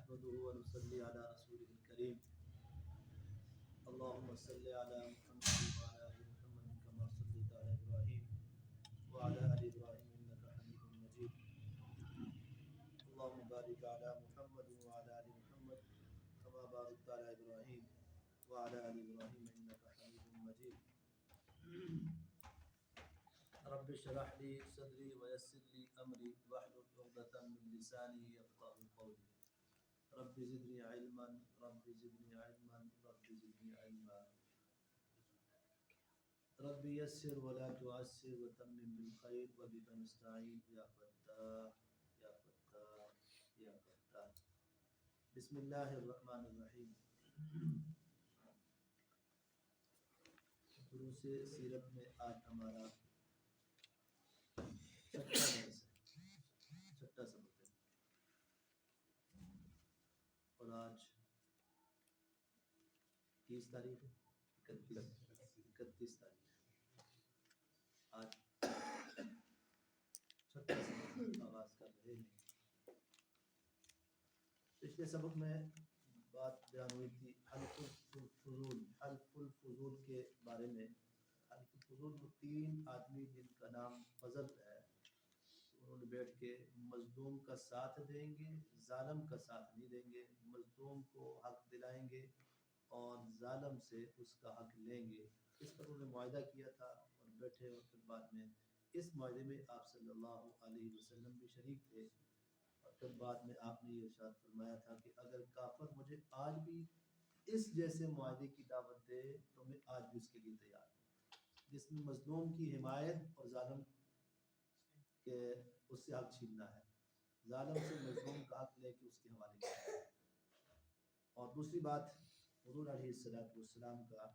نحمده ونصلي على رسوله الكريم اللهم صل على محمد وعلى آل محمد كما صليت على إبراهيم وعلى آل إبراهيم إنك حميد مجيد اللهم بارك على محمد وعلى آل محمد كما باركت على إبراهيم وعلى آل إبراهيم إنك حميد مجيد رب اشرح لي صدري ويسر لي أمري واحلل عقدة من لساني يفقهوا قولي رب زدني علما رب زدني علما رب زدني علما رب يسر ولا تعسر وتمم بالخير وبك نستعين يا فتاح يا فتاح يا فتاح بسم الله الرحمن الرحیم دروس سیرت میں آج ہمارا چھٹا درس ہے، چھٹا سبق ہے، اور آج 30 تاریخ ہے، 31 تاریخ ہے۔ آج چھٹا سبق آغاز کر رہے ہیں۔ پچھلے سبق میں بات بیان ہوئی تھی حلف الفضول کے بارے میں۔ حلف الفضول وہ 3 آدمی جن کا نام فضل ہے، انہوں نے بیٹھ کے مظلوم کا ساتھ دیں گے، ظالم کا ساتھ نہیں دیں گے، مظلوم کو حق دلائیں گے اور ظالم سے اس کا حق لیں گے، اس پر انہوں نے معاہدہ کیا تھا اور بیٹھے، اور پھر بعد میں اس معاہدے میں آپ صلی اللہ علیہ وسلم بھی شریک تھے، اور پھر بعد میں آپ نے یہ ارشاد فرمایا تھا کہ اگر کافر مجھے آج بھی اس جیسے معاہدے کی دعوت دے تو میں آج بھی اس کے لیے تیار ہوں، جس میں مظلوم کی حمایت اور ظالم کہ اس سے حق چھیننا ہے، ظالم سے مظلوم کا حق لے کے اس کے حوالے کرنا ہے۔ اور دوسری بات، حضور علیہ السلام کا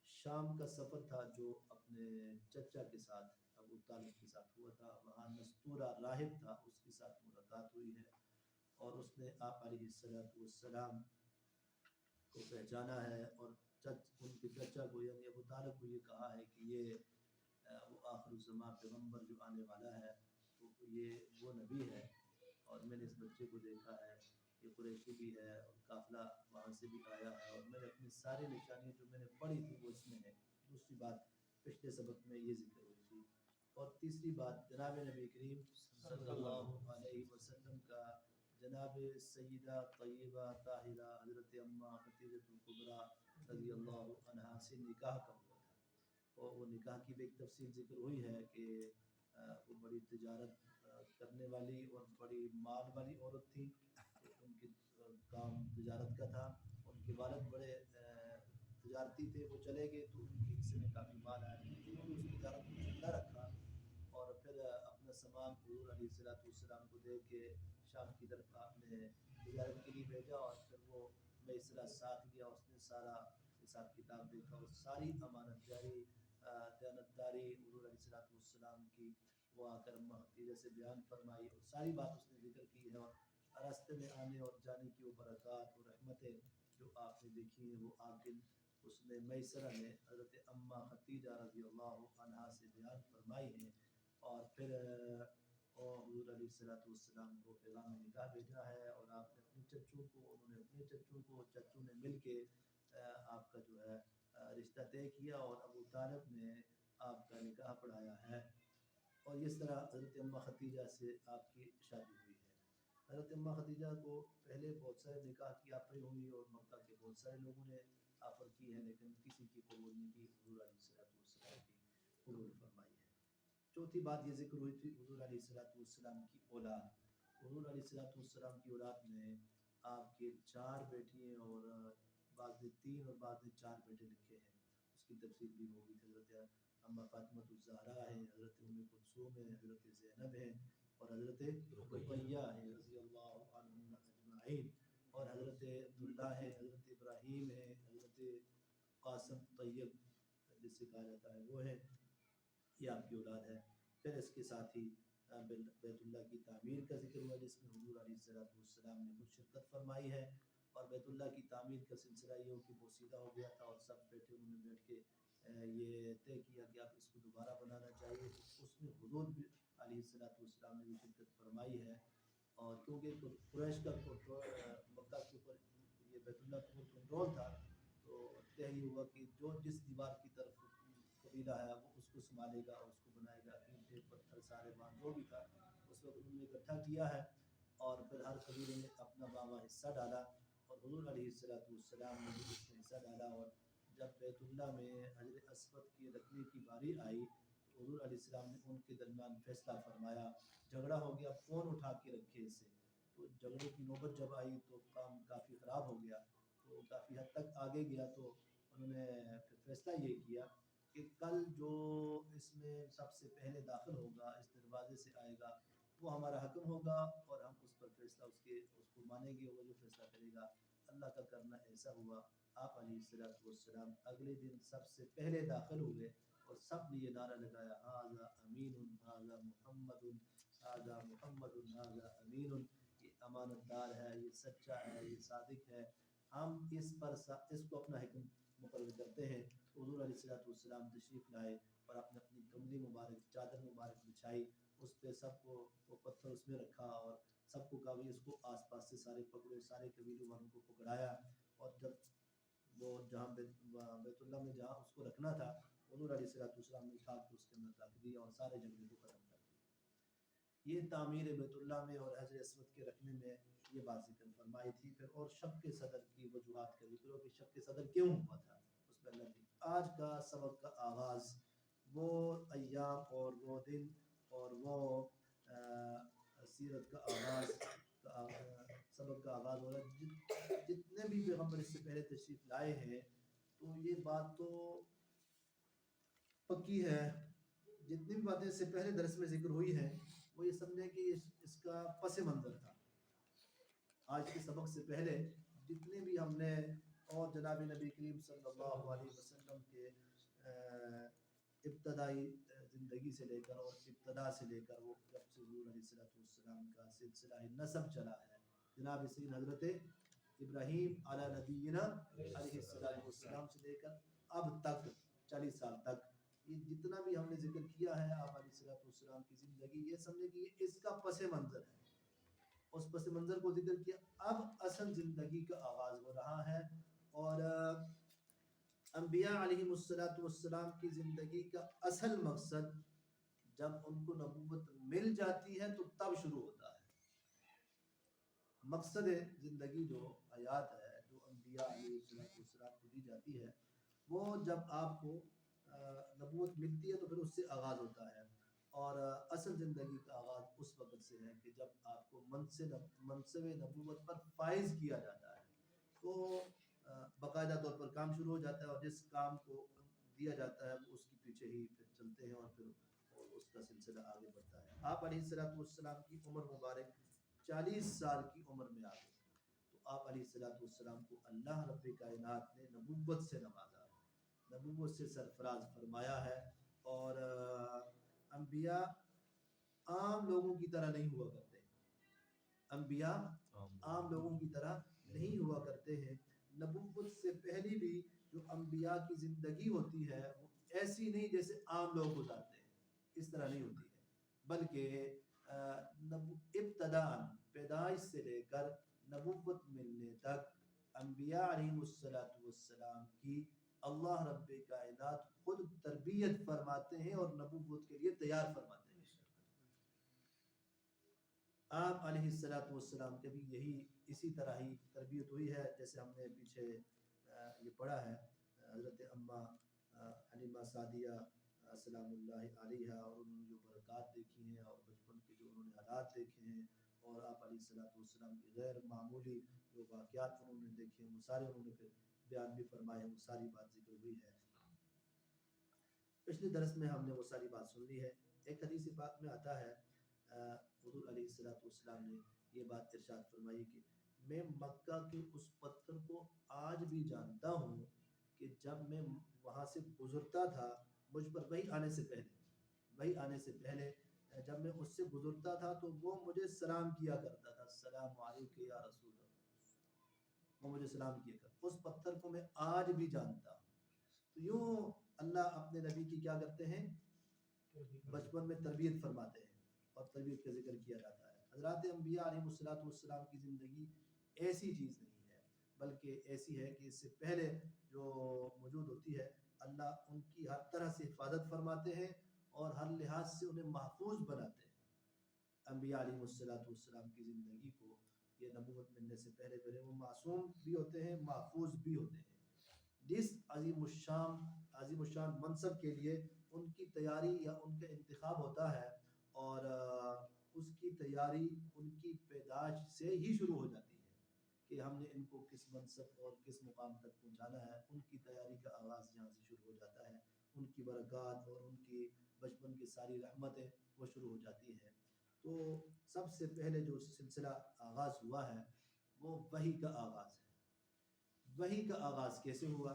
شام کا سفر تھا جو اپنے چچا کے ساتھ ابو طالب کے ساتھ ہوا تھا، وہاں نستورہ راہب تھا، اس کے ساتھ ملاقات ہوئی ہے، اور اس نے آپ علیہ السلام کو پہچانا ہے، اور ان کے چچا کو یعنی ابو طالب کو یہ کہا ہے کہ یہ وہ آخر الزمان پیغمبر جو آنے والا ہے، تو یہ وہ نبی ہے، اور میں نے اس بچے کو دیکھا ہے، یہ قریشی بھی ہے اور قافلہ وہاں سے بھی آیا ہے، اور میں نے اپنی ساری نشانیاں جو میں نے پڑھی تھی وہ اس میں ہے۔ دوسری بات پچھلے سبق میں یہ ذکر ہوئی تھی۔ اور تیسری بات جناب نبی کریم صلی اللہ علیہ وسلم کا جناب سیدہ طیبہ طاہرہ حضرت اماں خدیجہ کبریٰ رضی اللہ عنہا سے نکاح کا ہوا تھا، اور وہ نکاح کی بھی ایک تفصیل ذکر ہوئی ہے کہ وہ بڑی تجارت کرنے والی اور بڑی مال والی عورت تھی، ان کی کام تجارت کا تھا، ان کے والد بڑے تجارتی تھے، وہ چلے گئے تو ان کے حصے میں کافی مال آیا، انہوں نے اس تجارت کو زندہ رکھا، اور پھر اپنا سامان حضور علیہ السلام کو دے کے شام کی طرف آپ نے تجارت کے لیے بھیجا، اور پھر وہ میسرہ ساتھ گیا، اس نے سارا حساب کتاب دیکھا، اور ساری امانت داری دیانتداری حضور علیہ السلام کی وہ آ کر اماں خدیجہ سے بیان فرمائی، اور ساری بات اس نے ذکر کی ہے، اور راستے میں آنے اور جانے کی وہ برکات اور رحمتیں جو آپ نے دیکھی ہیں وہ آپ دن اس نے میسرہ نے حضرت اماں خدیجہ رضی اللہ عنہا سے بیان فرمائی ہیں، اور پھر حضور علیہ السلام کو پیغام نکاح بھیجا ہے، اور آپ نے اپنے چچوں کو، انہوں نے اپنے چچوں کو، چچوں نے مل کے آپ کا جو ہے رشتہ طے کیا، اور ابو طالب نے آپ کا نکاح پڑھایا ہے، اور اس طرح حضرت اماں خدیجہ سے آپ کی شادی ہوئی ہے۔ حضرت اماں خدیجہ کو پہلے بہت سارے نکاح کی آفریں ہوئی، اور مکہ کے بہت سارے لوگوں نے آفر کی ہے، لیکن کسی کی قبول نہیں کی، حضور علیہ السلام کی قبول فرمائی ہے۔ چوتھی بات یہ ذکر ہوئی تھی حضور علیہ السلام کی اولاد۔ حضور علیہ السلام کی اولاد میں آپ کے 4 بیٹی ہیں، اور بعض نے 3 اور بعض نے 4 بیٹے لکھے ہیں، اس کی تفصیل بھی ہوگی۔ حضرت اما فاطمہ الزہرا ہے، حضرت ام کلثوم ہے، حضرت زینب ہے، اور حضرت رقیہ ہے رضی اللہ عنہم اجمعین، اور حضرت عبداللہ ہے، حضرت ابراہیم ہے، حضرت قاسم طیب جس سے کہا جاتا ہے وہ ہے، یہ آپ کی اولاد ہے۔ پھر اس کے ساتھ ہی بیت اللہ کی تعمیر کا ذکر ہوا، جس میں حضور علیہ السلام نے خود شرکت فرمائی ہے، اور بیت اللہ کی تعمیر کا سلسلہ یہ ہو کہ وہ سیدھا ہو گیا تھا، اور سب بیٹھے انہوں نے بیٹھ کے یہ طے کیا کہ آپ اس کو دوبارہ بنانا چاہیے، اس میں حضور بھی علیہ السلام نے بھی شرکت فرمائی ہے، اور کیونکہ قریش کا مکہ طے یہ ہوا کہ جو جس دیوار کی طرف قبیلہ ہے وہ اس کو سنبھالے گا اور اس کو بنائے گا، اینٹیں پتھر سارے وہاں جو بھی تھا اس وقت انہوں نے اکٹھا کیا ہے، اور پھر ہر قبیلے نے اپنا باوا حصہ ڈالا، اور حضور علیہ السلام نے بھی اس میں حصہ ڈالا۔ اور جب بیت اللہ میں حجر اسود کی رکھنے کی باری آئی تو حضور علیہ السلام نے ان کے درمیان فیصلہ فرمایا، جھگڑا ہو گیا کون اٹھا کے رکھے اسے، تو جھگڑے کی نوبت جب آئی تو کام کافی خراب ہو گیا، تو کافی حد تک آگے گیا، تو انہوں نے پھر فیصلہ یہ کیا کہ کل جو اس میں سب سے پہلے داخل ہوگا، اس دروازے سے آئے گا، وہ ہمارا حکم ہوگا اور ہم اس پر فیصلہ اس کو مانیں گے، وہ جو فیصلہ کرے گا۔ اللہ کا کرنا ایسا ہوا، آپ علیہ السلام اگلے دن سب سے پہلے داخل ہوئے اور سب نے یہ نعرہ لگایا، ھذا امین ھذا محمد ھذا محمد ھذا امین، یہ امانت دار ہے، یہ سچا ہے، یہ صادق ہے، ہم اس کو اپنا حکم مقرر کرتے ہیں۔ تو حضور علیہ السلام تشریف لائے اور اپنے اپنی کملی مبارک چادر مبارک بچھائی، اس پہ سب کو وہ پتھر اس میں رکھا اور سب کو کہا بھی اس کو آس پاس سے سارے پکڑو، سارے قبیلوں والوں کو پکڑایا، اور جب وہ جہاں بیت اللہ میں جہاں اس کو رکھنا تھا حضور علیہ السلام نے اٹھا کے اس کے اندر رکھ دیا اور سارے جھگڑے کو ختم کر دیا۔ یہ تعمیر بیت اللہ میں اور حجر اسود کے رکھنے میں یہ بات ذکر فرمائی تھی۔ پھر اور شب کے صدر کی وجوہات کا ذکر ہو کہ شب کے صدر کیوں ہوا تھا، اس میں اللہ کی آج کا سبق کا آغاز وہ ایام اور وہ دن اور وہ سیرت کا آغاز سبق کا آغاز ہو رہا ہے۔ جتنے بھی پیغمبر اس سے پہلے تشریف لائے ہیں تو یہ بات تو پکی ہے، جتنی بھی باتیں اس سے پہلے درس میں ذکر ہوئی ہیں وہ یہ سمجھیں کہ اس کا پس منظر تھا۔ آج کے سبق سے پہلے جتنے بھی ہم نے اور جناب نبی کریم صلی اللہ علیہ وسلم کے ابتدائی زندگی سے لے کر اور ابتدا سے لے کر وہ جب سے حضور علیہ السلام کا سلسلہ نسب چلا ہے، جناب سید حضرت ابراہیم علی نبینا علیہ السلام سے لے کر اب تک 40 سال تک یہ جتنا بھی ہم نے ذکر کیا ہے آپ علیہ السلام کی زندگی، یہ سمجھے کہ یہ اس کا پس منظر ہے، اس پس منظر کو ذکر کیا۔ اب اصل زندگی کا آغاز ہو رہا ہے، اور انبیاء علیہ السلام کی زندگی کا اصل مقصد جب ان کو نبوت مل جاتی ہے تو تب شروع ہوتا ہے۔ مقصد زندگی جو حیات ہے جو انبیاء علیہ السلام کو دی جاتی ہے، وہ جب آپ کو نبوت ملتی ہے تو پھر اس سے آغاز ہوتا ہے، اور اصل زندگی کا آغاز اس وقت سے ہے کہ جب آپ کو منصب نبوت پر فائز کیا جاتا ہے، تو باقاعدہ طور پر کام شروع ہو جاتا ہے، اور جس کام کو دیا جاتا ہے اس کے پیچھے ہی پھر چلتے ہیں اور پھر اس کا سلسلہ آگے بڑھتا ہے۔ آپ علیہ السلام کی عمر مبارک 40 سال کی عمر میں آ گئی تو آپ علیہ السلام کو اللہ رب کائنات نے نبوت سے نوازا ہے، نبوت سے سرفراز فرمایا ہے، اور انبیاء عام لوگوں کی طرح نہیں ہوا کرتے، انبیاء عام لوگوں کی طرح نہیں ہوا کرتے ہیں۔ نبوت سے پہلی بھی جو انبیاء کی زندگی ہوتی ہے وہ ایسی نہیں جیسے عام لوگ گزارتے ہیں، اس طرح نہیں ہوتی ہے، بلکہ ابتداء پیدائش سے لے کر نبوت ملنے تک انبیاء علیہ السلام کی اللہ رب کائنات خود تربیت فرماتے ہیں اور نبوت کے لیے تیار فرماتے ہیں۔ آپ علیہ السلام کے بھی یہی اسی طرح ہی تربیت ہوئی ہے، جیسے ہم نے پیچھے یہ پڑھا ہے حضرت اماں حلیمہ سعدیہ سلام اللہ علیہا، اور انہوں نے جو برکات دیکھی ہیں اور بچپن کے جو انہوں نے حالات دیکھے ہیں، اور آپ علیہ السلام کی غیر معمولی جو واقعات انہوں نے دیکھے ہیں وہ سارے انہوں نے پھر بیان بھی فرمائے، وہ ساری بات ذکر ہوئی ہے۔ پچھلے درس میں ہم نے وہ ساری بات سن لی ہے۔ ایک حدیث پاک میں آتا ہے حضور علیہ السلام نے یہ بات ارشاد فرمائی کہ میں مکہ کے اس پتھر کو آج بھی جانتا ہوں کہ جب میں وہاں سے گزرتا تھا، مجھ پر وحی آنے سے پہلے جب میں اس سے گزرتا تھا تو وہ مجھے سلام کیا کرتا تھا، السلام علیکم یا رسول اللہ، وہ مجھے سلام کیا کرتا، اس پتھر کو میں آج بھی جانتا ہوں۔ تو یوں اللہ اپنے نبی کی کیا کرتے ہیں، بچپن میں تربیت فرماتے ہیں، اور تربیت کا ذکر کیا جاتا ہے۔ حضرات انبیاء علیہ السلام کی زندگی ایسی چیز نہیں ہے بلکہ ایسی ہے کہ اس سے پہلے جو موجود ہوتی ہے اللہ ان کی ہر طرح سے حفاظت فرماتے ہیں اور ہر لحاظ سے انہیں محفوظ بناتے ہیں۔ انبیاء علیہ السلام کی زندگی کو یہ نبوت ملنے سے پہلے پہلے وہ معصوم بھی ہوتے ہیں، محفوظ بھی ہوتے ہیں۔ جس عظیم الشان منصب کے لیے ان کی تیاری یا ان کا انتخاب ہوتا ہے اور اس کی تیاری ان کی پیدائش سے ہی شروع ہو جاتی ہے کہ ہم نے ان کو کس منصب اور کس مقام تک پہنچانا ہے، ان کی تیاری کا آغاز یہاں سے شروع ہو جاتا ہے۔ ان کی برکات اور ان کی بچپن کی ساری رحمتیں وہ شروع ہو جاتی ہیں۔ تو سب سے پہلے جو سلسلہ آغاز ہوا ہے وہ وحی کا آغاز ہے۔ وحی کا آغاز کیسے ہوا؟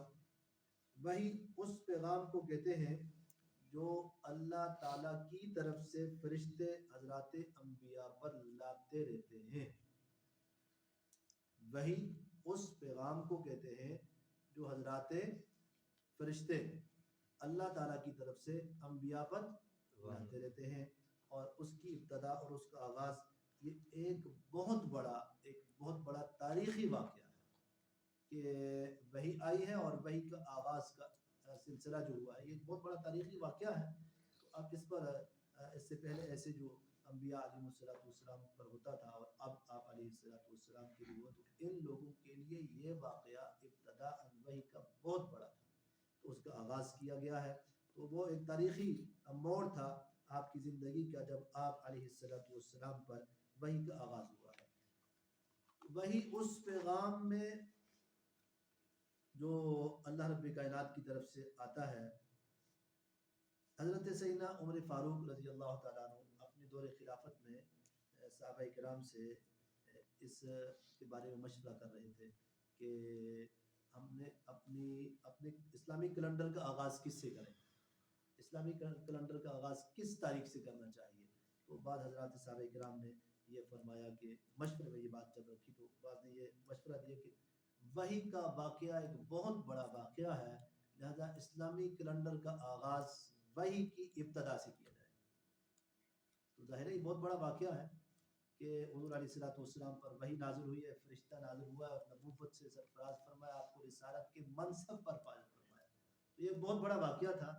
وحی اس پیغام کو کہتے ہیں جو اللہ تعالیٰ کی طرف سے فرشتے حضرات انبیاء پر لاتے رہتے ہیں۔ وحی اس پیغام کو کہتے ہیں جو حضرات فرشتے اللہ تعالیٰ کی طرف سے انبیاء پر لاتے رہتے ہیں، اور اس کی ابتدا اور اس کا آغاز یہ ایک بہت بڑا تاریخی واقعہ ہے کہ وحی آئی ہے، اور وحی کا آغاز کا سلسلہ جو ہوا ہے یہ ایک بہت بڑا تاریخی واقعہ ہے۔ تو اب اس پر اس سے پہلے ایسے جو انبیاء علیہ السلام پر ہوتا تھا اور اب آپ علیہ السلام کے لیے ہوا، تو ان لوگوں کے لیے یہ واقعہ ابتدا وحی کا بہت بڑا تھا، تو اس کا آغاز کیا گیا ہے۔ تو وہ ایک تاریخی موڑ تھا آپ کی زندگی کا جب آپ علیہ السلام پر وحی کا آغاز ہوا ہے۔ وحی اس پیغام میں جو اللہ رب کائنات کی طرف سے آتا ہے، حضرت سیدنا عمر فاروق رضی اللہ تعالیٰ عنہ اپنے دور خلافت میں صحابہ کرام سے اس کے بارے میں مشورہ کر رہے تھے کہ ہم نے اپنے اسلامی کیلنڈر کا آغاز کس سے کریں، اسلامی کیلنڈر کا آغاز کس تاریخ سے کرنا چاہیے۔ تو بعض حضرات صحابہ کرام نے یہ فرمایا کہ مشورے میں یہ بات چل رکھی، تو بعض نے یہ مشورہ دیا کہ وحی کا واقعہ ایک بہت بڑا واقعہ ہے، لہذا اسلامی کیلنڈر کا آغاز وحی کی ابتدا سے کیا جائے۔ تو ظاہر ہے یہ بہت بڑا واقعہ ہے کہ حضور علیہ السلام پر وحی نازل ہوئی ہے، فرشتہ نازل ہوا ہے اور نبوت سے سرفراز فرمایا، آپ کو رسالت کے منصب پر فائز فرمایا۔ تو یہ بہت بڑا واقعہ تھا۔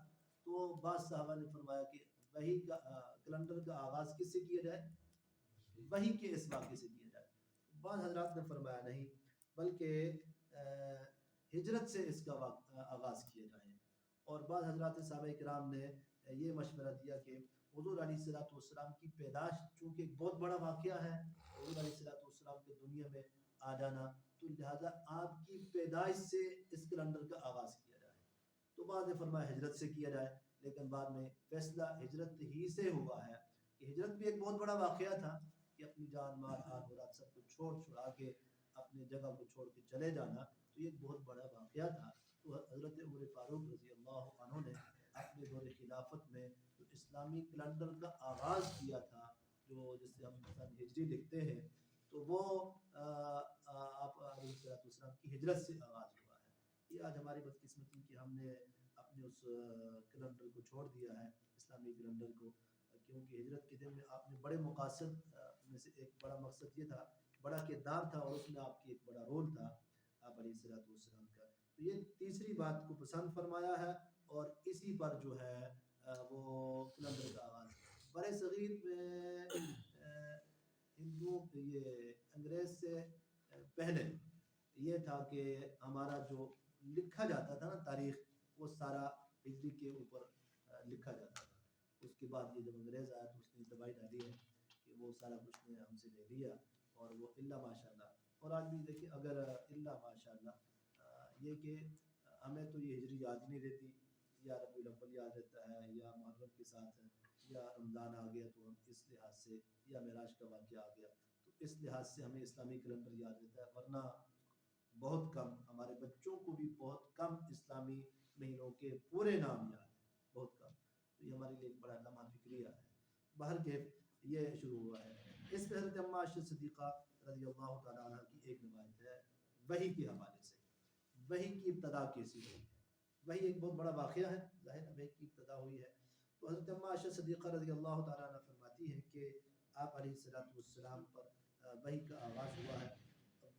تو بعض صحابہ نے فرمایا کہ وحی کا کیلنڈر کا آغاز کس سے کیا جائے؟ وحی کے اس واقعے سے کیا جائے۔ بعض حضرات نے فرمایا نہیں، بلکہ ہجرت سے اس کا آغاز کیا جائے، اور بعض حضرات صحابہ کرام نے یہ مشورہ دیا کہ حضور علیہ السلام کی پیدائش چونکہ ایک بہت بڑا واقعہ ہے، حضور علیہ السلام کے دنیا میں آ جانا، تو لہذا آپ کی پیدائش سے اس کیلنڈر کا آغاز کیا جائے۔ تو بعد نے فرمایا ہجرت سے کیا جائے، لیکن بعد میں فیصلہ ہجرت ہی سے ہوا ہے کہ ہجرت بھی ایک بہت بڑا واقعہ تھا کہ اپنی جان مال آل اولاد سب کو چھوڑا کے اپنے جگہ کو چھوڑ کے چلے جانا، تو یہ ایک بہت بڑا واقعہ تھا۔ تو حضرت عمر فاروق رضی اللہ عنہ نے اپنے دور خلافت میں جو اسلامی کیلنڈر کا آغاز کیا تھا، جو جس سے ہم سن ہجری لکھتے ہیں، تو وہ آپ علیہ السلام کی ہجرت سے آغاز ہوا ہے۔ یہ آج ہماری بدقسمتی کہ ہم نے اپنے اس کیلنڈر کو چھوڑ دیا ہے، اسلامی کیلنڈر کو، کیونکہ ہجرت کے دن میں آپ نے بڑے مقاصد میں سے ایک بڑا مقصد یہ تھا، بڑا کردار تھا، اور اس میں آپ کی ایک بڑا رول تھا آپ علیہ السلام کا۔ تو یہ تیسری بات کو پسند فرمایا ہے، اور اسی پر جو ہے وہ کیلنڈر کا آغاز برے صغیر میں ہندوؤں کے یہ انگریز سے پہلے یہ تھا کہ ہمارا جو لکھا جاتا تھا نا تاریخ، وہ سارا ہجری کے اوپر لکھا جاتا تھا۔ اس کے بعد یہ جب انگریز آیا تو اس نے دبائی ڈالی ہے کہ وہ سارا کچھ نے ہم سے لے لیا، اور وہ اللہ ماشاءاللہ، اور آج بھی دیکھیں اگر اللہ ماشاءاللہ یہ کہ ہمیں تو یہ ہجری یاد نہیں رہتی، یا ربیع الاول یاد رہتا ہے، یا محرم کے ساتھ ہے، یا رمضان آ گیا تو ہم اس لحاظ سے، یا معراج کا واقعہ آ گیا تو اس لحاظ سے ہمیں اسلامی کیلنڈر یاد رہتا ہے، ورنہ بہت کم، ہمارے بچوں کو بھی بہت کم اسلامی مہینوں کے پورے نام یاد ہیں، بہت کم۔ تو یہ ہمارے لیے ایک بڑا لمحہ فکریہ ہے۔ بہرکیف یہ شروع ہوا ہے۔ اس پہ حضرت اماں عائشہ صدیقہ رضی اللہ تعالیٰ عنہ کی ایک روایت ہے وحی کے حوالے سے، وحی کی ابتدا کیسی ہوئی ہے۔ وحی ایک بہت بڑا واقعہ ہے، ظاہر وحی کی ابتدا ہوئی ہے۔ تو حضرت اماں عائشہ صدیقہ رضی اللہ تعالیٰ عنہ فرماتی ہیں کہ آپ علیہ السلام پر وحی کا آغاز ہوا ہے۔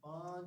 5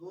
2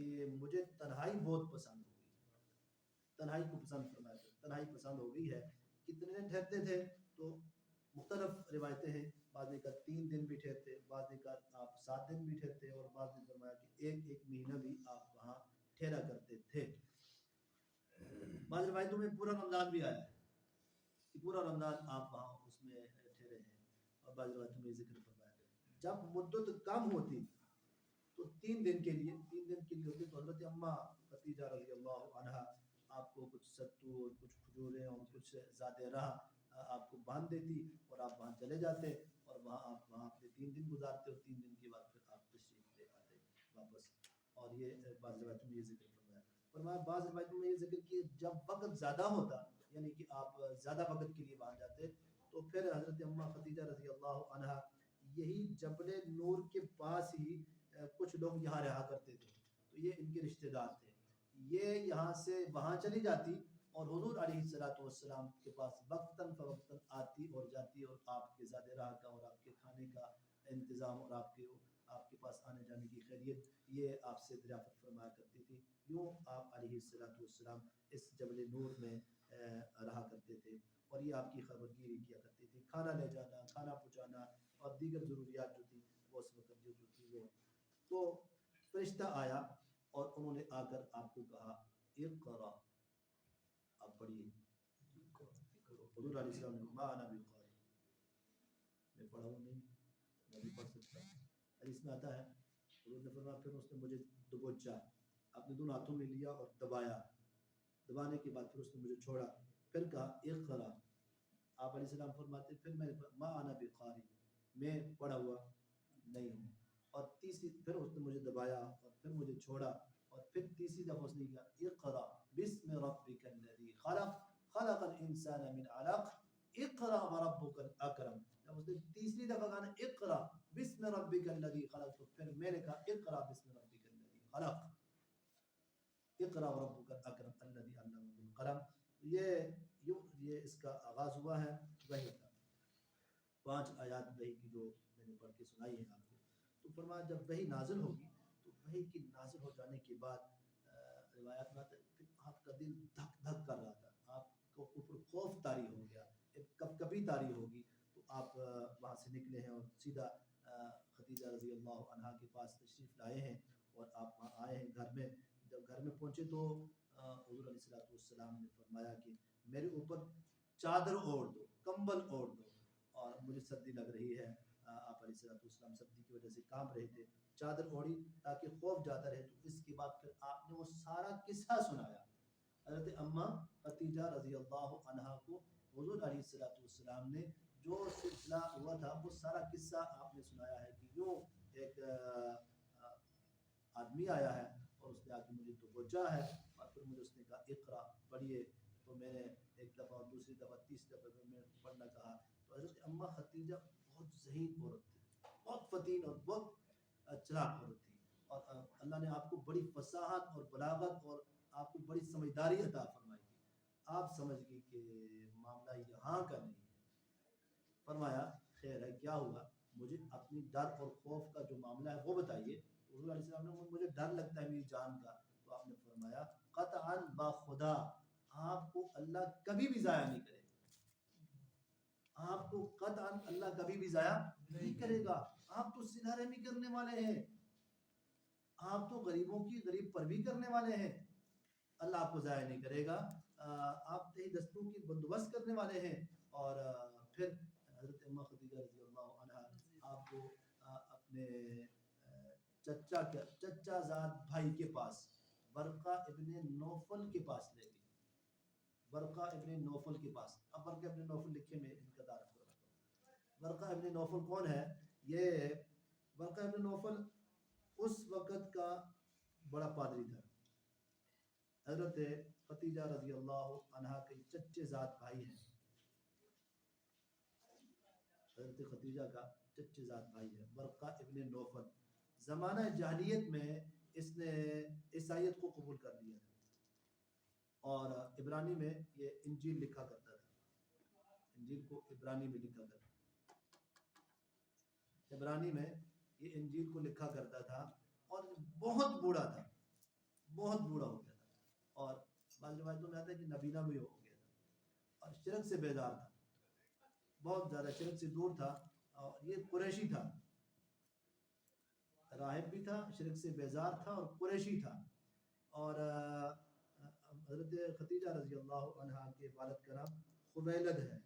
کہ مجھے تنہائی بہت پسند ہو گئی، تنہائی کو پسند فرمایا، تنہائی پسند ہو گئی ہے. کتنے دن ٹھہرتے تھے؟ تو مختلف روایتیں ہیں، بعض نے کہا 3 دن بھی ٹھہرتے، بعض نے کہا آپ 7 دن بھی ٹھہرتے، اور بعض نے فرمایا کہ ایک مہینہ بھی آپ وہاں ٹھہرا کرتے تھے. بعض روایتوں میں پورا رمضان بھی آیا ہے کہ پورا رمضان آپ وہاں اس میں ٹھہرے ہیں، اور بعض روایتوں میں ذکر فرمایا گیا. جب مدت کم ہوتی تو 3 دن کے لیے ہوتی تو حضرت اماں خدیجہ رضی اللہ عنہا آپ کو کچھ ستو اور کچھ کھجوریں اور کچھ زیادہ راہ آپ کو باندھ دیتی، اور آپ وہاں چلے جاتے، اور وہاں آپ وہاں اپنے 3 دن گزارتے، اور 3 دن کے بعد پھر آپ تشریف لے آتے واپس. اور یہ بعض روایتوں میں یہ ذکر فرمایا. بعض روایتوں میں یہ ذکر کہ جب وقت زیادہ ہوتا، یعنی کہ آپ زیادہ وقت کے لیے وہاں جاتے، تو پھر حضرت اماں خدیجہ رضی اللہ عنہا یہی جبل نور کے پاس ہی کچھ لوگ یہاں رہا کرتے تھے، تو یہ ان کے رشتہ دار تھے. یہ یہاں سے وہاں چلی جاتی اور حضور علیہ الصلوۃ والسلام کے پاس وقتاً فوقتاً آتی اور جاتی، اور آپ کے زیادہ راہ کا اور آپ کے کھانے کا انتظام اور آپ کے پاس آنے جانے کی خیریت یہ آپ سے دریافت فرمایا کرتی تھی. یوں آپ علیہ الصلوۃ والسلام اس جبل نور میں رہا کرتے تھے، اور یہ آپ کی خبرگیری کیا کرتی تھی. کھانا لے جانا، کھانا پہنچانا، اور دیگر ضروریات جو تھی وہ اس وقت جو تھی وہ. تو فرشتہ آیا اور انہوں نے آ کر آپ کو کہا اقرا، آپ پڑھیے. حضور علیہ السلام نے ما انا بقاری، میں پڑھا ہوں نہیں، میں بھی پڑھ سکتا ہوں. حدیث میں آتا ہے حضور نے فرمایا پھر اس نے مجھے دبوچا، اپنے دونوں ہاتھوں میں لیا اور دبایا، دبانے کے بعد پھر اس نے مجھے چھوڑا، پھر کہا اقرا. آپ علیہ السلام فرماتے پھر میں ما انا بقاری، میں پڑھا ہوا نہیں ہوں. اور تیسری پھر اس نے مجھے دبایا اور پھر مجھے چھوڑا، اور پھر تیسری دفعہ اس نے کہا اقرا بسم ربک الذی خلق خلق الانسان من علق اقرا وربک الاکرم. جب اس نے تیسری دفعہ کہا نا اقرا بسم ربک الذی خلق، تو پھر میں نے کہا اقرا بسم ربک الذی خلق اقرا وربک الاکرم الذی علم بالقلم. یہ اس کا آغاز ہوا ہے وحی کا. 5 آیات وحی کی جو میں نے پڑھ کے سنائی ہے آپ کو. تو فرمایا جب وحی نازل ہوگی تو وحی کی نازل ہو جانے کے بعد روایات میں آتا ہے کہ آپ کا دل دھک دھک کر رہا تھا، آپ کو اوپر خوف طاری ہو گیا، کب کبھی طاری ہوگی. تو آپ وہاں سے نکلے ہیں اور سیدھا خدیجہ رضی اللہ عنہا کے پاس تشریف لائے ہیں، اور آپ وہاں آئے ہیں گھر میں. جب گھر میں پہنچے تو حضور علیہ الصلوۃ والسلام نے فرمایا کہ میرے اوپر چادر اوڑھ دو، کمبل اوڑھ دو، اور مجھے سردی لگ رہی ہے. آپ علیہ الصلوۃ والسلام سردی کی وجہ سے کانپ رہے تھے. چادر اوڑھی تاکہ خوف جاتا رہے. تو اس کے بعد پھر آپ نے وہ سارا قصہ سنایا حضرت اماں خدیجہ رضی اللہ عنہا کو. حضور علیہ الصلوۃ والسلام نے جو سلسلہ ہوا تھا وہ سارا قصہ آپ نے سنایا ہے کہ یوں ایک آدمی آیا ہے اور اس نے آ کے مجھے تو بوچا ہے، اور پھر مجھے اس نے کہا اقرا پڑھیے. تو میں نے ایک دفعہ اور دوسری دفعہ تیسری دفعہ میں پڑھنا کہا. تو حضرت اماں خدیجہ بہت ذہین عورت تھی، بہت فتین اور بہت چلاک عورت تھی، اور اللہ نے آپ کو بڑی فصاحت اور بلاغت اور آپ کو بڑی سمجھداری عطا فرمائی تھی. آپ سمجھ گئی کہ معاملہ یہاں کا نہیں ہے. فرمایا خیر ہے، کیا ہوا؟ مجھے اپنی ڈر اور خوف کا جو معاملہ ہے وہ بتائیے. حضور علیہ السلام نے مجھے ڈر لگتا ہے میری جان کا. تو آپ نے فرمایا قطعا باخدا، آپ کو اللہ کبھی بھی ضائع نہیں کرے گا، آپ کو قطعا اللہ کبھی بھی ضائع نہیں کرے گا. آپ تو صلہ رحمی کرنے والے ہیں، آپ تو غریبوں کی غریب پروی کرنے والے ہیں، اللہ آپ کو ضائع نہیں کرے گا. آپ تہی دستوں کی بندوبست کرنے والے ہیں. اور پھر حضرت اماں خدیجہ رضی اللہ عنہا آپ کو اپنے چچا زاد بھائی کے پاس ورقہ ابن نوفل کے پاس لے گئی. ورقہ ابن نوفل کے پاس. اب ورقہ ابن نوفل لکھے میں ان کا تعارف کراتا ہوں. ورقہ ابن نوفل کون ہے؟ یہ ورقہ ابن نوفل اس وقت کا بڑا پادری تھا. حضرت خدیجہ رضی اللہ عنہا کے چچے زاد بھائی ہیں. حضرت خدیجہ کا چچے زاد بھائی ہے ورقہ ابن نوفل. زمانہ جاہلیت میں اس نے عیسائیت کو قبول کر لیا تھا، اور عبرانی میں یہ انجیل لکھا کرتا تھا. انجیل کو عبرانی میں لکھا کرتا تھا، عبرانی میں یہ انجیل کو لکھا کرتا تھا، اور بہت بوڑھا تھا. بہت بوڑھا ہو گیا تھا، اور بعض روایتوں میں آتا ہے کہ نبینا بھی ہو گیا تھا، اور شرک سے بیزار تھا، بہت زیادہ شرک سے دور تھا، اور یہ قریشی تھا، راہب بھی تھا، شرک سے بیزار تھا اور قریشی تھا. اور حضرت خدیجہ رضی اللہ عنہا کے والد کا نام خویلد ہے،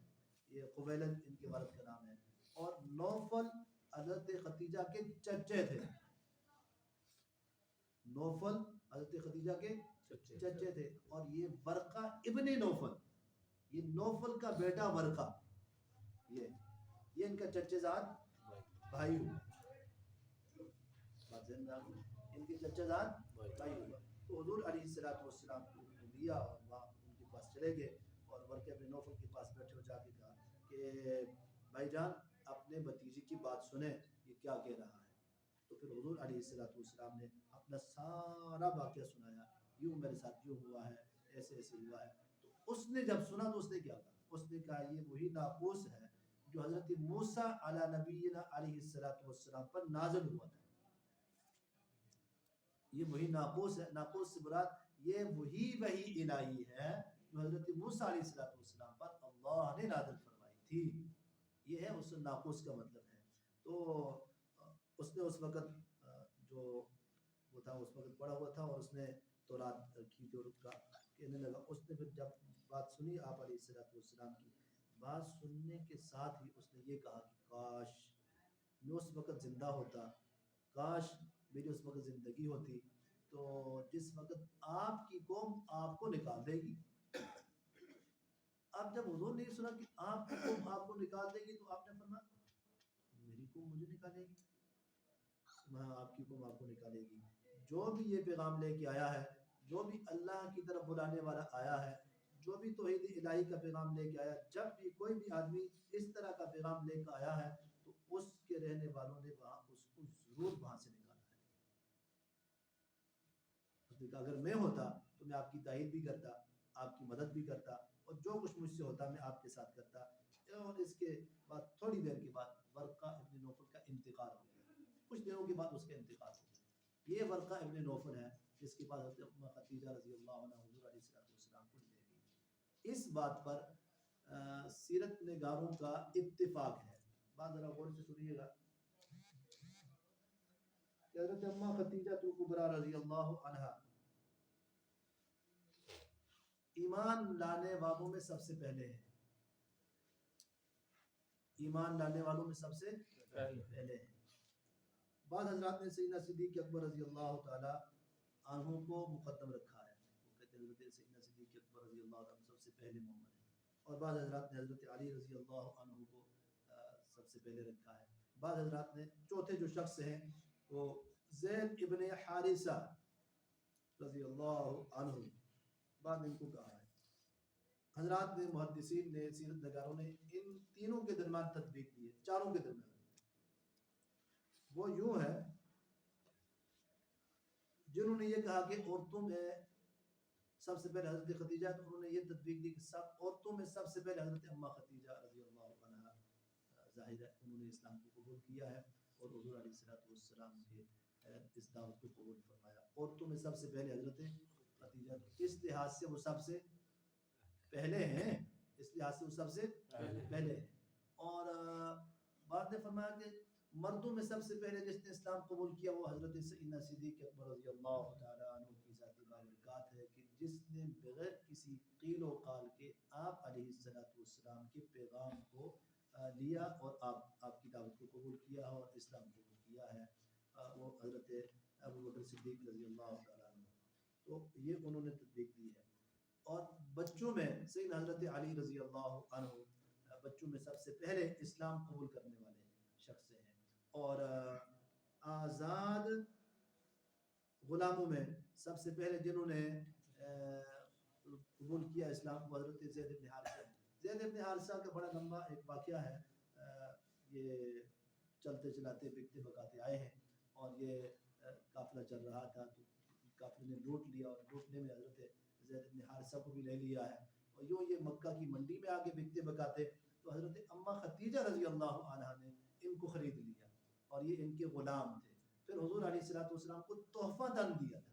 یہ خویلد ان کے والد کا نام ہے. اور نوفل حضرت خدیجہ کے چچے تھے، نوفل حضرت خدیجہ کے چچے تھے. اور یہ ورقہ ابن نوفل، یہ نوفل کا بیٹا ورقہ، یہ ان کا چچے زاد بھائی ہوا، ان کے چچا زاد بھائی ہوا. تو حضور علیہ السلام کو لیا اور وہاں ان کے پاس چلے گئے، اور ورقہ ابن نوفل کے پاس بیٹھے ہو جا کے کہا کہ بھائی جان اپنے بھتیجے کی بات سنیں، یہ کیا کہہ رہا ہے. تو پھر حضور علیہ السلام نے اپنا سارا واقعہ سنایا، یوں میرے ساتھ یوں ہوا ہے، ایسے ایسے ہوا ہے. تو اس نے جب سنا تو اس نے کیا کہا، اس نے کہا یہ وہی ناقوس ہے جو حضرت موسیٰ علی نبینا علیہ السلام پر نازل ہوا تھا. یہ وہی ناقوس ہے، ناقوس سے مراد یہ وہی الہی ہے جو حضرت موسیٰ علیہ السلام پر اللہ نے نازل فرمائی تھی. یہ ہے اس ناقوس کا مطلب ہے. تو اس نے اس وقت جو وہ تھا اس وقت پڑھا ہوا تھا، اور اس نے تورات کی جو کہنے لگا. اس نے پھر جب بات سنی آپ علیہ السلام کی بات سننے کے ساتھ ہی اس نے یہ کہا کہ کاش میں اس وقت زندہ ہوتا، کاش میری اس وقت زندگی ہوتی، تو جس وقت آپ کی قوم آپ کو نکال دے گی. اب جب حضور نے سنا کہ آپ کی قوم آپ کو نکال دے گی تو آپ نے فرمایا میری قوم مجھے نکالے گی؟ ہاں آپ کی قوم آپ کو نکالے گی. جو بھی یہ پیغام لے کے آیا ہے، جو بھی اللہ کی طرف بلانے والا آیا ہے، جو بھی توحید الہی کا پیغام لے کے آیا، جب بھی کوئی بھی آدمی اس طرح کا پیغام لے کے آیا ہے تو اس کے رہنے والوں نے وہاں اس کو ضرور وہاں سے نکالا ہے. اس نے کہا اگر میں ہوتا تو میں آپ کی تائید بھی کرتا، آپ کی مدد بھی کرتا، اور جو کچھ مجھ سے ہوتا میں آپ کے ساتھ کرتا. اور اس کے بعد تھوڑی دیر کے بعد ورقہ ابن نوفل کا انتقال ہو گیا، کچھ دنوں کے بعد اس کا انتقال ہو گیا. یہ ورقہ ابن نوفل ہے جس کے بعد حضرت ام خدیجہ رضی اللہ عنہ حضور علیہ السلام کو لے گئی. اس بات پر سیرت نگاروں کا اتفاق ہے. بات ذرا غور سے سنیے گا کہ حضرت ام خدیجہ کبریٰ رضی اللہ عنہ ایمان لانے والوں میں سب سے پہلے ہیں، ایمان لانے والوں میں سب سے پہلے ہیں. بعض حضرات نے سیدنا صدیق اکبر رضی اللہ تعالی عنہ کو مقدم رکھا ہے، وہ کہتے ہیں حضرت سیدنا صدیق اکبر رضی اللہ عنہ سب سے پہلے مومن ہیں. اور بعض حضرات نے حضرت علی رضی اللہ عنہ کو سب سے پہلے رکھا ہے. بعض حضرات نے چوتھے جو شخص ہیں وہ زید ابن حارثہ رضی اللہ عنہ بعد ان کو کہا ہے. حضرات نے محدثین نے سیرت نگاروں نے ان تینوں کے درمیان تطبیق دی ہے، چاروں کے درمیان. وہ یوں ہے جنہوں نے یہ کہا کہ عورتوں میں سب سے پہلے حضرت خدیجہ، تو انہوں نے یہ تطبیق دی کہ سب عورتوں میں سب سے پہلے حضرت ام خدیجہ رضی اللہ عنہا ظاہر ہے انہوں نے اسلام کو قبول کیا ہے اور حضور علیہ السلام کے اس دعوت کو قبول فرمایا. عورتوں میں سب سے پہلے حضرت خدیجہ، اس لحاظ سے وہ سب سے پہلے ہیں، اس لحاظ سے وہ سب سے پہلے ہیں. اور بعد نے فرمایا کہ مردوں میں سب سے پہلے جس نے اسلام قبول کیا وہ حضرت سیدنا صدیق اکبر رضی اللہ تعالی عنہ کی ذاتی بابرکات ہے کہ جس نے بغیر کسی قیل و قال کے آپ علیہ السلام کے پیغام کو لیا اور آپ کی دعوت کو قبول کیا اور اسلام قبول کیا ہے، وہ حضرت ابو بکر صدیق رضی اللہ تعالی عنہ. تو یہ انہوں نے تطبیق دی ہے. اور بچوں میں سیدنا حضرت علی رضی اللہ عنہ بچوں میں سب سے پہلے اسلام قبول کرنے والے شخص ہیں. اور آزاد غلاموں میں سب سے پہلے جنہوں نے قبول کیا اسلام وہ حضرت زید بن حارثہ. زید بن حارثہ کا بڑا لمبا ایک واقعہ ہے. یہ چلتے چلاتے بکتے بکاتے آئے ہیں اور یہ قافلہ چل رہا تھا تو قافلے نے لوٹ لیا اور لوٹنے میں حضرت زید بن حارثہ کو بھی لے لیا ہے. اور یوں یہ مکہ کی منڈی میں آگے بکتے بکاتے تو حضرت ام خدیجہ رضی اللہ عنہا نے ان کو خرید لیا اور یہ ان کے غلام تھے. پھر حضور علیہ السلام کو تحفہ دن دیا تھا.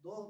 2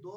2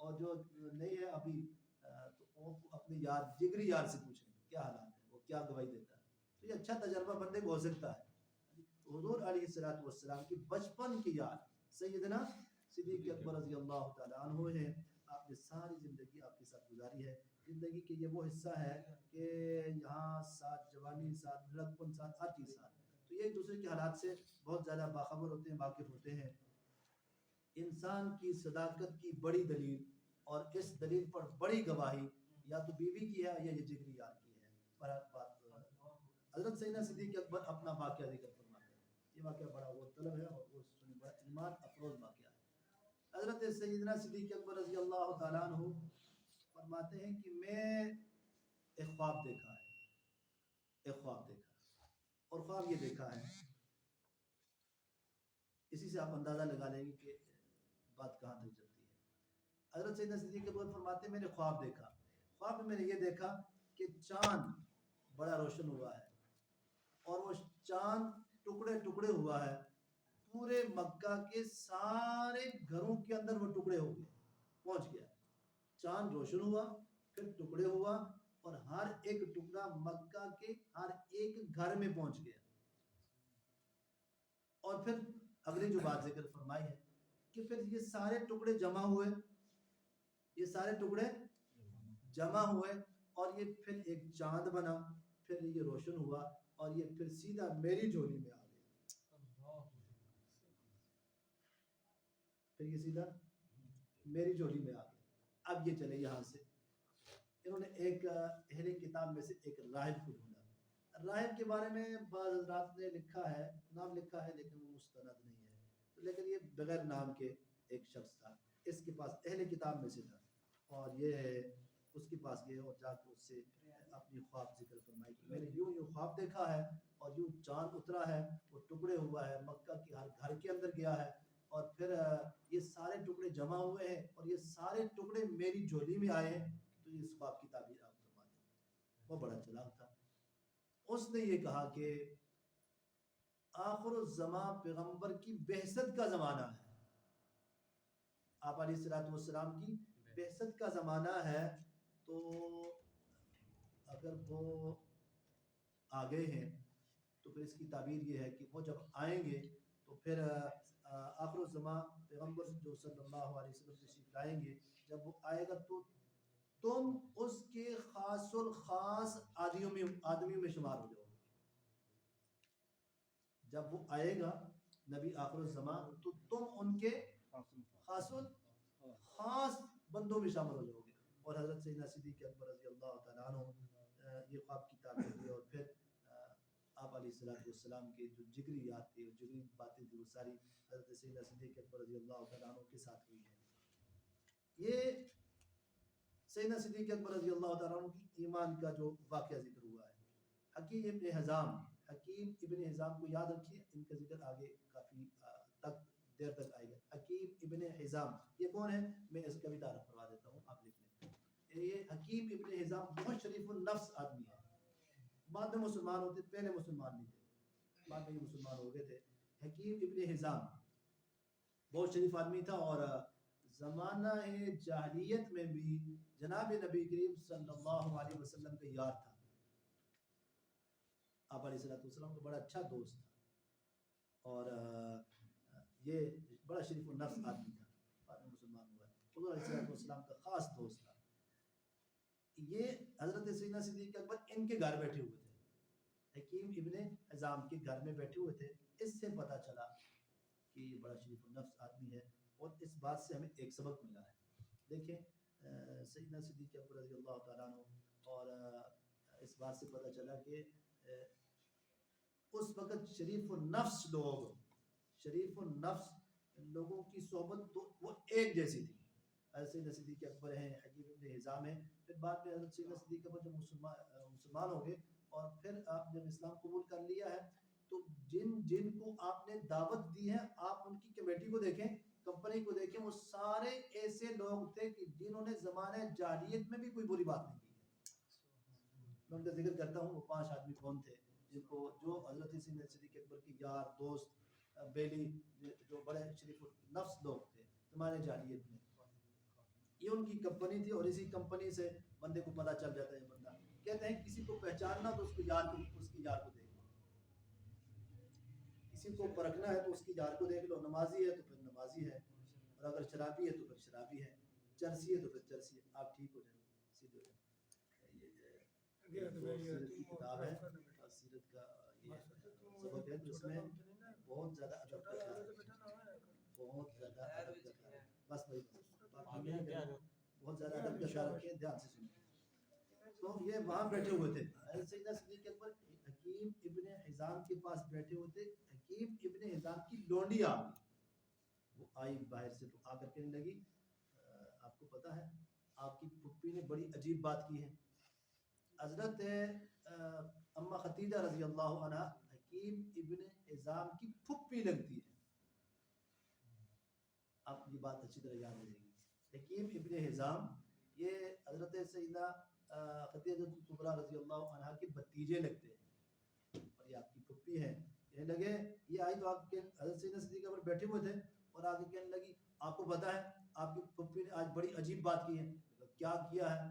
اور جو نہیں ہے ابھی تو وہ اپنے یار جگری یار سے پوچھیں کیا حالات ہے، وہ کیا گواہی دیتا ہے. تو یہ اچھا تجربہ بندے کو ہو سکتا ہے. حضور علیہ الصلوۃ والسلام کی بچپن کی یاد سیدنا صدیق اکبر رضی اللہ تعالیٰ عنہ ہیں. آپ نے ساری زندگی آپ کے ساتھ گزاری ہے. زندگی کے یہ وہ حصہ ہے کہ یہاں ساتھ جوانی ساتھ لڑکپن ساتھ ہر چیز ساتھ، تو یہ ایک دوسرے کے حالات سے بہت زیادہ باخبر ہوتے ہیں، واقف ہوتے ہیں. انسان کی صداقت کی بڑی دلیل اور اس دلیل پر بڑی گواہی یا تو بیوی کی ہے یا یہ جگری یار کی ہے. پر بات حضرت سیدنا صدیق اکبر اپنا واقعہ ذکر فرماتے ہیں. یہ واقعہ بڑا وہ طلب ہے اور وہ بڑا ایمان افروز واقعہ ہے. حضرت سیدنا صدیق اکبر رضی اللہ تعالیٰ عنہ فرماتے ہیں کہ میں ایک خواب دیکھا ہے، ایک خواب دیکھا ہے، اور خواب یہ دیکھا ہے، اسی سے آپ اندازہ لگا لیں گے کہ بات کہاں تک چلتی ہے. حضرت سیدنا صدیق اکبر فرماتے ہیں میں نے خواب دیکھا، خواب میں نے یہ دیکھا کہ چاند بڑا روشن ہوا ہے اور وہ چاند ٹکڑے ٹکڑے ہوا ہے. پورے مکہ کے سارے گھروں کے اندر وہ ٹکڑے ہو گئے، پہنچ گیا. چاند روشن ہوا، پھر ٹکڑے ہوا، اور ہر ایک ٹکڑا مکہ کے ہر ایک گھر میں پہنچ گیا. اور پھر اگلی جو بات ذکر فرمائی ہے کہ پھر یہ سارے ٹکڑے جمع ہوئے، یہ سارے ٹکڑے جمع ہوئے اور یہ پھر ایک چاند بنا، پھر یہ روشن ہوا اور یہ پھر سیدھا میری جھولی میں آ گیا. پھر یہ سیدھا میری جھولی میں آ گیا. اب یہ چلے یہاں سے انہوں نے ایک اہل کتاب میں سے ایک راہب کو ڈھونڈا. راہب کے بارے میں بعض حضرات نے لکھا ہے، نام لکھا ہے لیکن وہ مستند نہیں ہے، لیکن یہ بغیر نام کے ایک شخص تھا. اس کے پاس اہل کتاب میں سے تھا اور یہ اس کے پاس گئے اور جا کے اس سے اپنی خواب ذکر فرمائی کہ میں نے یوں یوں خواب دیکھا ہے اور یوں چاند اترا ہے، وہ ٹکڑے ہوا ہے، مکہ کے ہر گھر کے اندر گیا ہے اور پھر یہ سارے ٹکڑے جمع ہوئے ہیں اور یہ سارے ٹکڑے میری جھولی میں آئے ہیں. تو یہ اس خواب کی تعبیر آپ فرما دیں. وہ بڑا چلاک تھا. اس نے یہ کہا کہ آخر الزمان پیغمبر کی بعثت کا زمانہ ہے، آپ علیہ الصلوۃ والسلام کی بعثت کا زمانہ ہے. تو اگر وہ آگے ہیں تو پھر اس کی تعبیر یہ ہے کہ وہ جب آئیں گے تو پھر آخر الزمان پیغمبر جو صلی اللہ علیہ وسلم تشریف لائیں گے، جب وہ آئے گا تو تم اس کے خاص الخاص آدمیوں میں شمار ہو جاؤ گے. جب وہ آئے گا نبی آخر الزمان تو تم ان کے خاص الخاص بندوں میں شامل ہو جاؤ گے. اور حضرت سیدنا صدیق اکبر رضی اللہ تعالیٰ عنہ یہ خواب کی تعبیر دی اور پھر آپ علیہ الصلوۃ والسلام کے جو جگری یاد تھی، جگری باتیں تھی، وہ ساری حضرت سیدنا صدیق اکبر رضی اللہ تعالیٰ عنہ کے ساتھ ہوئی ہیں. یہ سیدنا صدیق اکبر رضی اللہ تعالیٰ عنہ کی ایمان کا جو واقعہ ذکر ہوا ہے. حکیم ابن حزام، حکیم ابن حزام کو یاد رکھیے، ان کا ذکر آگے کافی دیر تک آئے گا. حکیم ابن حزام یہ کون ہے؟ میں اس کا بھی تعارف کروا دیتا ہوں، آپ لکھ لیں. یہ حکیم ابن حزام بہت شریف النفس آدمی ہے. بعد میں مسلمان ہوتے، پہلے مسلمان نہیں تھے، بعد میں یہ مسلمان ہو گئے تھے. حکیم ابن حزام بہت شریف آدمی تھا اور زمانہ جاہلیت میں بھی جناب نبی کریم صلی اللہ علیہ وسلم کا یار تھا. آپ علیہ السلام کا بڑا اچھا دوست تھا اور یہ بڑا شریف النفس آدمی تھا. بعد میں مسلمان ہوا. حضور علیہ السلام کا خاص دوست تھا. یہ حضرت سیدنا صدیق اکبر ان کے گھر بیٹھے ہوئے تھے، حکیم ابن حزام کے گھر میں بیٹھے ہوئے تھے. اس سے پتہ چلا کہ یہ بڑا شریف النفس آدمی ہے اور اس بات سے ہمیں ایک سبق ملا ہے. دیکھیں سیدنا صدیق اکبر رضی اللہ تعالیٰ عنہ، اور اس بات سے پتہ چلا کہ اس وقت شریف النفس لوگوں کی صحبت تو وہ ایک جیسی تھی. حضرت سیدنا صدیق اکبر ہیں، حکیم ابن حزام ہیں. پھر بعد میں حضرت سیدنا صدیق اکبر جب مسلمان ہو گئے اور پھر آپ جب اسلام قبول کر لیا ہے تو جن کو آپ نے دعوت دی ہے، آپ ان کی کمیٹی کو دیکھیں، کمپنی کو دیکھیں، وہ سارے ایسے لوگ تھے کہ جنہوں نے زمانہ جاہلیت میں بھی کوئی بری بات نہیں کی ہے. میں ان کا ذکر کرتا ہوں. وہ 5 آدمی کون تھے جن کو جو حضرت سیدنا صدیق اکبر کے یار دوست بیلی جو بڑے شریف نفس لوگ تھے زمانہ جاہلیت میں. یہ ان کی کمپنی تھی، اور اسی کمپنی سے بندے کو پتہ چل جاتا ہے بندہ. کہتے ہیں کسی کو پہچاننا تو اس کی یار کو دیکھ لو، کسی کو پرکھنا ہے تو اس کی یار کو دیکھ لو. نمازی ہے تو پھر نمازی ہے، اور اگر شرابی ہے تو پھر شرابی ہے، چرسی ہے تو پھر چرسی ہے. آپ ٹھیک ہو جائیں، سیدھے ہو جائیں. یہ سیرت کی کتاب ہے، سیرت کا یہ سبق ہے، تو اس میں بہت زیادہ ادب کا خیال رکھیں، بہت زیادہ ادب کا خیال رکھیں. بس بھائی بہت زیادہ ادب کا خیال رکھیں، دھیان سے سنیں. تو یہ وہاں بیٹھے ہوئے تھے حضرت سیدنا صدیق اکبر حکیم ابن حزام کے پاس بیٹھے ہوئے تھے. حکیم ابن حزام کی لونڈی آ گئی، وہ آئی باہر سے تو آ کر کہنے لگی آپ کو پتہ ہے آپ کی پھپھی نے بڑی عجیب بات کی ہے. حضرت اما خدیجہ رضی اللہ عنہ حکیم ابن حزام کی پھپھی لگتی ہے. آپ یہ بات اچھی طرح یاد رہے گی. حکیم ابن حزام یہ حضرت سیدہ خدیجہ کبریٰ رضی اللہ عنہ کے بھتیجے لگتے ہیں، اور یہ آپ کی پھپھی ہے. کہنے لگے یہ آئی تو آپ کے حضرت سیدنا صدیق اکبر بیٹھے ہوئے تھے، اور آگے کہنے لگی آپ کو پتہ ہے آپ کی پھپھی نے آج بڑی عجیب بات کی ہے. کیا کیا ہے؟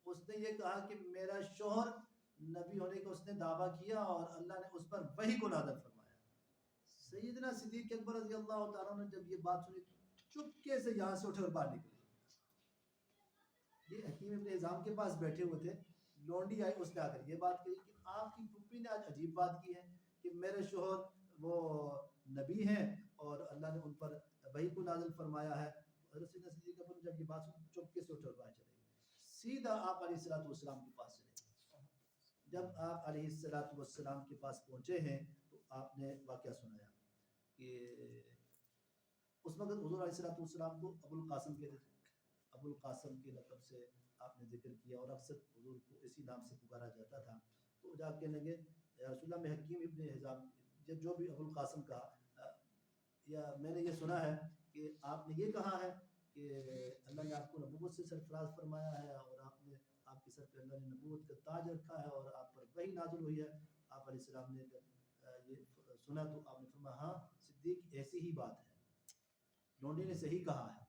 اس نے یہ کہا کہ میرا شوہر نبی ہونے کا اس نے دعویٰ کیا اور اللہ نے اس پر وحی کو نازل فرمایا. سیدنا صدیق اکبر رضی اللہ تعالیٰ نے جب یہ بات سنی چپکے سے یہاں سے اٹھ کر باہر نکلے. یہ حکیم ابن حزام کے پاس بیٹھے ہوئے تھے، لونڈی آئی، اس نے آ کر یہ بات کہی کہ آپ کی پھپھی نے آج عجیب بات کی ہے کہ میرے شوہر وہ نبی ہیں اور اللہ نے ان پر وحی کو نازل فرمایا ہے. حضرت سیدنا صدیق اکبر جب یہ بات سنی چپکے سے اٹھ کر باہر چلے گئے، سیدھا آپ علیہ الصلوۃ والسلام کے پاس چلے گئے. جب آپ علیہ الصلوۃ والسلام کے پاس پہنچے ہیں تو آپ نے واقعہ سنایا کہ اس وقت حضور علیہ الصلوۃ والسلام کو ابو القاسم کہتے تھے. ابو القاسم کے لقب سے آپ نے ذکر کیا، اور اکثر حضور کو اسی نام سے پکارا جاتا تھا. تو جا کے کہنے لگے یا رسول اللہ میں حکیم ابن حزام، جو بھی ابو القاسم کہا، یا میں نے یہ سنا ہے کہ آپ نے یہ کہا ہے کہ اللہ نے آپ کو نبوت سے سرفراز فرمایا ہے، اور آپ نے آپ کے سر پہ اللہ نے نبوت کا تاج رکھا ہے اور آپ پر وحی نازل ہوئی ہے. آپ علیہ السلام نے جب یہ سنا تو آپ نے فرمایا ہاں صدیق ایسی ہی بات ہے، لونڈی نے صحیح کہا ہے،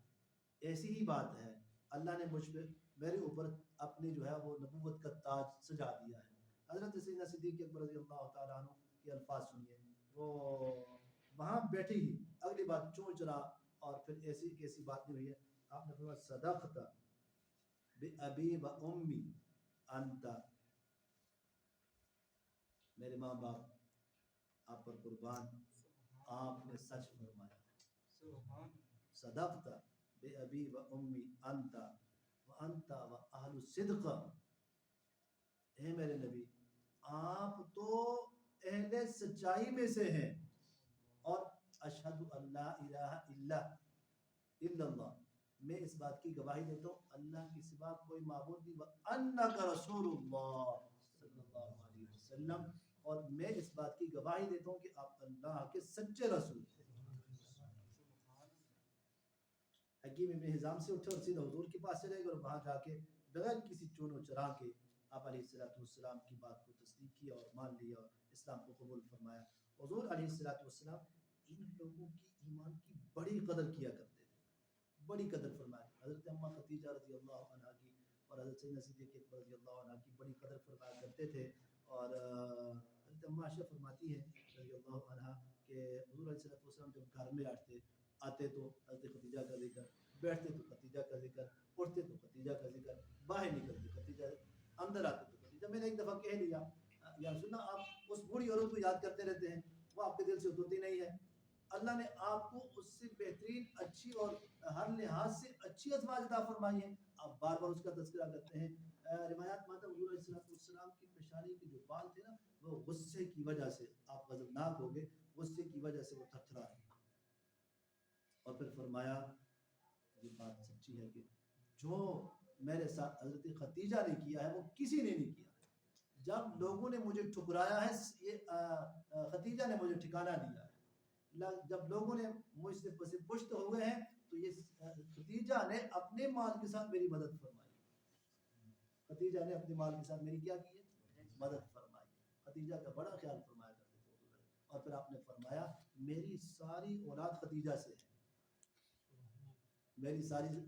ایسی ہی بات ہے، اللہ نے مجھ پہ میرے اوپر اپنی جو ہے وہ نبوت کا تاج سجا دیا ہے. حضرت سیدنا صدیق اکبر رضی اللہ تعالیٰ عنہ کے الفاظ سنیے. وہ وہاں بیٹھی ہی اگلی بات چونچ رہا، اور پھر ایسی کیسی بات نہیں ہوئی ہے. آپ نے فرمایا صدقت بأبی و امی انت، میرے ماں باپ آپ پر قربان، آپ نے سچ فرمایا. صدقت بأبی و امی انت وانت واہل الصدق. اے میرے نبی آپ تو اہل سچائی میں سے ہیں، اور اشہد ان لا الہ الا اللہ، میں اس بات کی گواہی دیتا ہوں اللہ کے سوا کوئی معبود نہیں، وانک رسول اللہ صلی اللہ علیہ وسلم، اور میں اس بات کی گواہی دیتا ہوں کہ آپ اللہ کے سچے رسول ہیں. حکیم ابن حزام سے اٹھے اور سیدھا حضور کے پاس چلے گئے، اور وہاں جا کے بغیر کسی چون و چرا کے آپ علیہ الصلوۃ والسلام کی بات کو تصدیق کیا اور مان لیا اور اسلام کو قبول فرمایا. حضور علیہ الصلوۃ والسلام ان لوگوں کی ایمان کی بڑی قدر کیا کرتے تھے، بڑی قدر فرمایا. حضرت اما خدیجہ رضی اللہ عنہ کی اور حضرت سیدنا صدیق اکبر رضی اللہ عنہ کی بڑی قدر فرمایا کرتے تھے. اور حضرت اما عائشہ فرماتی ہیں رضی اللہ عنہ کہ حضور علیہ الصلوۃ والسلام جب گھر میں آتے تو حضرت خدیجہ کا ذکر، بیٹھتے تو خدیجہ کا ذکر، اٹھتے تو خدیجہ کا ذکر، باہر نکلتے خدیجہ، اندر آتے تو خدیجہ. میں نے ایک دفعہ کہہ لیا یا رسول اللہ آپ اس بوڑھی عورت کو یاد کرتے رہتے ہیں، وہ آپ کے دل سے اترتی نہیں ہے. اللہ نے آپ کو اس سے بہترین اچھی اور ہر لحاظ سے اچھی ازواج عطا فرمائی ہیں، آپ بار بار اس کا تذکرہ کرتے ہیں. روایات ماتا حضور علیہ السلام کی پیشانی کے جو بال تھے نا، وہ غصے کی وجہ سے آپ غضبناک ہو گئے، غصے کی وجہ سے وہ تھرتھرا رہے. اور پھر فرمایا یہ بات سچی ہے کہ جو میرے ساتھ حضرت خدیجہ نے کیا ہے وہ کسی نے نہیں کیا. جب لوگوں نے مجھے ٹھکرایا ہے یہ خدیجہ نے مجھے ٹھکانہ دیا ہے. جب لوگوں نے مجھ سے پشت ہو گئے ہیں تو یہ خدیجہ نے اپنے مال کے ساتھ میری مدد فرمائی. خدیجہ نے اپنے مال کے ساتھ میری کیا کی ہے؟ مدد فرمائی. خدیجہ کا بڑا خیال فرمایا کرتے تھے. اور پھر آپ نے فرمایا میری ساری اولاد خدیجہ سے ہے، میری ساری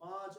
5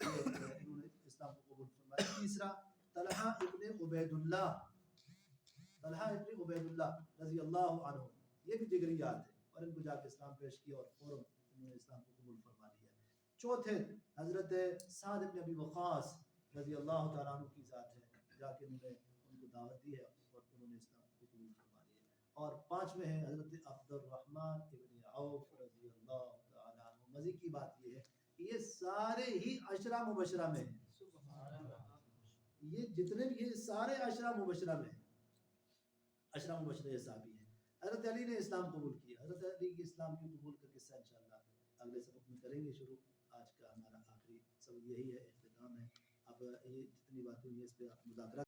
انہوں نے اسلام کو قبول فرمایا. تیسرا طلحہ ابن عبید اللہ رضی اللہ عنہ, یہ بھی جگریات تھے اور ان کو جا کے اسلام پیش کیا اور فوراً انہوں نے اسلام کو قبول فرما لیا. چوتھے حضرت سعد بن ابی وقاص رضی اللہ تعالیٰ عنہ کی ذات ہے, جا کے انہوں نے ان کو دعوت دی ہے اور انہوں نے اسلام کو قبول فرما لیا. اور پانچویں ہیں حضرت عبد الرحمن ابن عوف رضی اللہ تعالیٰ عنہ. مزے کی بات یہ ہے یہ سارے ہی عشرہ مبشرہ میں ہیں. یہ جتنے بھی یہ سارے عشرہ مبشرہ میں ہیں, عشرہ مبشرہ صحابی ہیں. حضرت علی نے اسلام قبول کیا. حضرت علی کے اسلام کی قبول کا قصہ انشاءاللہ اگلے سبق میں کریں گے شروع. آج کا ہمارا آخری سبق یہی ہے, اختتام ہے. اب یہ جتنی باتیں ہوئی ہیں اس پہ آپ مذاکرہ